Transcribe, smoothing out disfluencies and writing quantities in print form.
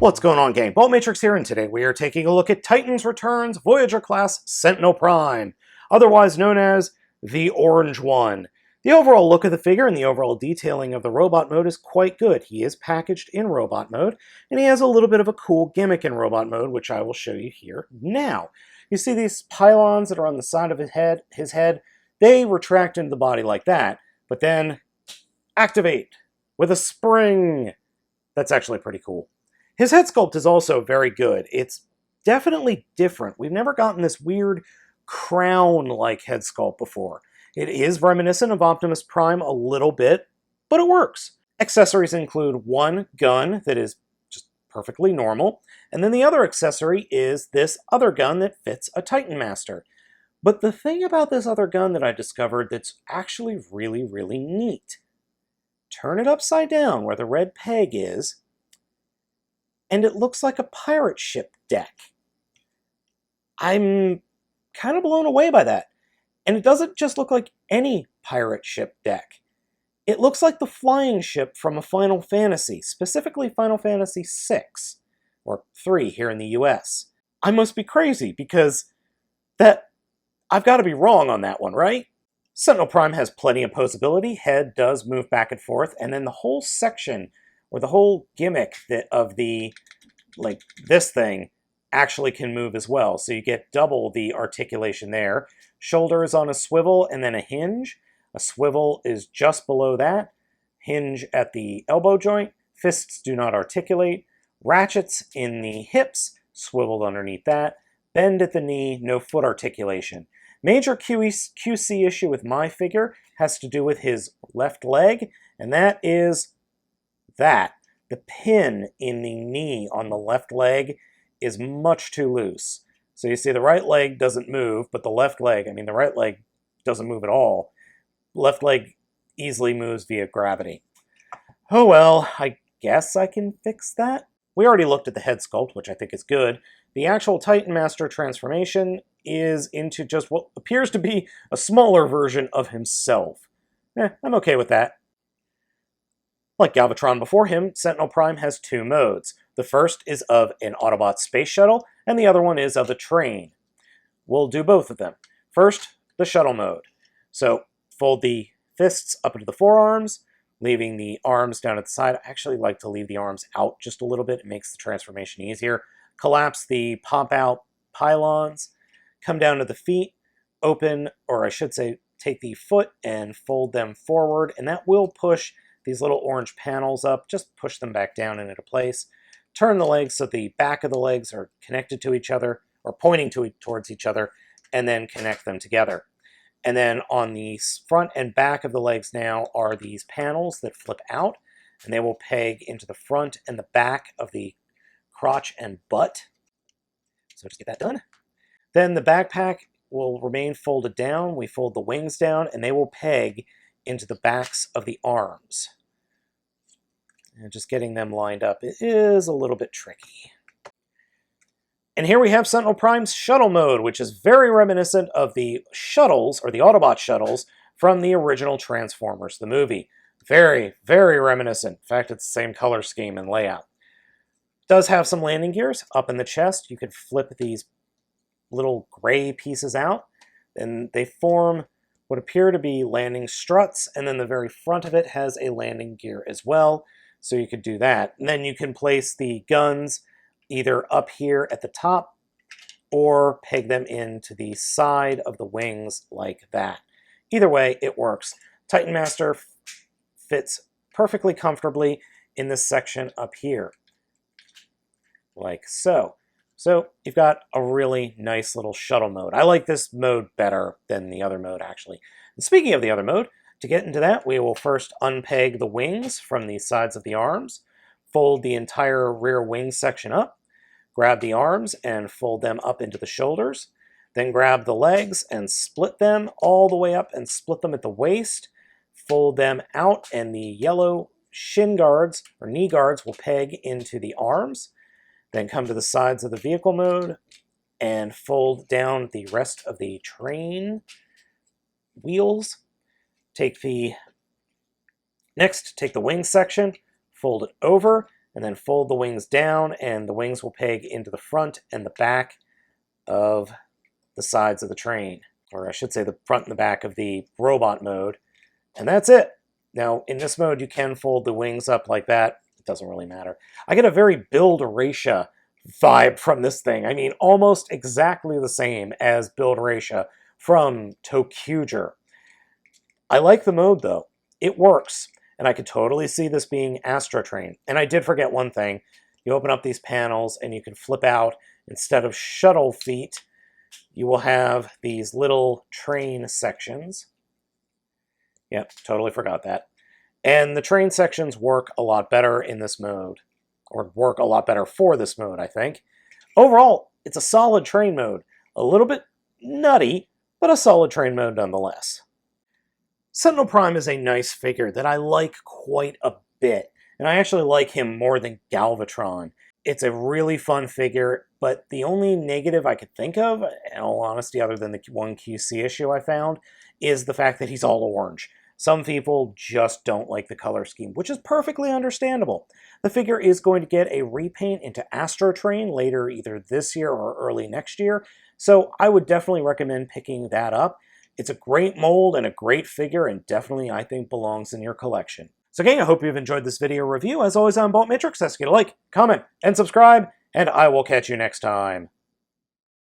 What's going on, gang? Baltmatrix here, and today we are taking a look at Titan's Returns Voyager class Sentinel Prime, otherwise known as the Orange One. The overall look of the figure and the overall detailing of the robot mode is quite good. He is packaged in robot mode, and he has a little bit of a cool gimmick in robot mode, which I will show you here now. You see these pylons that are on the side of his head, they retract into the body like that, but then activate with a spring. That's actually pretty cool. His head sculpt is also very good. It's definitely different. We've never gotten this weird crown-like head sculpt before. It is reminiscent of Optimus Prime a little bit, but it works. Accessories include one gun that is just perfectly normal, and then the other accessory is this other gun that fits a Titan Master. But the thing about this other gun that I discovered that's actually really, really neat. Turn it upside down where the red peg is, and it looks like a pirate ship deck. I'm kind of blown away by that. And it doesn't just look like any pirate ship deck. It looks like the flying ship from a Final Fantasy, specifically Final Fantasy VI, or 3 here in the US. I must be crazy, because I've got to be wrong on that one, right? Sentinel Prime has plenty of posability, head does move back and forth, and then the whole section, or the whole gimmick of this thing actually can move as well. So you get double the articulation there. Shoulders on a swivel and then a hinge. A swivel is just below that. Hinge at the elbow joint. Fists do not articulate. Ratchets in the hips, swiveled underneath that. Bend at the knee, no foot articulation. Major QC issue with my figure has to do with his left leg, and that is that. The pin in the knee on the left leg is much too loose. So you see the right leg doesn't move, but the left leg, the right leg doesn't move at all. Left leg easily moves via gravity. Oh well, I guess I can fix that. We already looked at the head sculpt, which I think is good. The actual Titan Master transformation is into just what appears to be a smaller version of himself. I'm okay with that. Like Galvatron before him, Sentinel Prime has two modes. The first is of an Autobot space shuttle, and the other one is of a train. We'll do both of them. First, the shuttle mode. So, fold the fists up into the forearms, leaving the arms down at the side. I actually like to leave the arms out just a little bit. It makes the transformation easier. Collapse the pop-out pylons, come down to the feet, open, or I should say, take the foot and fold them forward, and that will push these little orange panels up. Just push them back down and into place. Turn the legs so the back of the legs are connected to each other, or pointing towards each other, and then connect them together. And then on the front and back of the legs now are these panels that flip out, and they will peg into the front and the back of the crotch and butt. So just get that done. Then the backpack will remain folded down. We fold the wings down, and they will peg into the backs of the arms. And just getting them lined up is a little bit tricky. And here we have Sentinel Prime's shuttle mode, which is very reminiscent of the shuttles, or the Autobot shuttles, from the original Transformers, the movie. Very, very reminiscent. In fact, it's the same color scheme and layout. Does have some landing gears up in the chest. You could flip these little gray pieces out, and they form what appear to be landing struts, and then the very front of it has a landing gear as well, so you could do that. And then you can place the guns either up here at the top or peg them into the side of the wings like that. Either way, it works. Titan Master fits perfectly comfortably in this section up here, like so. So you've got a really nice little shuttle mode. I like this mode better than the other mode, actually. And speaking of the other mode, to get into that, we will first unpeg the wings from the sides of the arms, fold the entire rear wing section up, grab the arms and fold them up into the shoulders, then grab the legs and split them all the way up and split them at the waist, fold them out, and the yellow shin guards, or knee guards, will peg into the arms. Then come to the sides of the vehicle mode and fold down the rest of the train wheels. Take the wing section, fold it over, and then fold the wings down, and the wings will peg into the front and the back of the sides of the train. Or I should say the front and the back of the robot mode. And that's it. Now, in this mode, you can fold the wings up like that. It doesn't really matter. I get a very Build Erasure vibe from this thing. I mean, almost exactly the same as Build Erasure from Tokuger. I like the mode, though. It works. And I could totally see this being Astro Train. And I did forget one thing. You open up these panels, and you can flip out, instead of shuttle feet, you will have these little train sections. Yep, totally forgot that. And the train sections work a lot better in this mode. Or work a lot better for this mode, I think. Overall, it's a solid train mode. A little bit nutty, but a solid train mode nonetheless. Sentinel Prime is a nice figure that I like quite a bit. And I actually like him more than Galvatron. It's a really fun figure, but the only negative I could think of, in all honesty, other than the one QC issue I found, is the fact that he's all orange. Some people just don't like the color scheme, which is perfectly understandable. The figure is going to get a repaint into Astro Train later either this year or early next year, so I would definitely recommend picking that up. It's a great mold and a great figure, and definitely, I think, belongs in your collection. So gang, I hope you've enjoyed this video review. As always, I'm Baltmatrix. Ask you to like, comment, and subscribe, and I will catch you next time.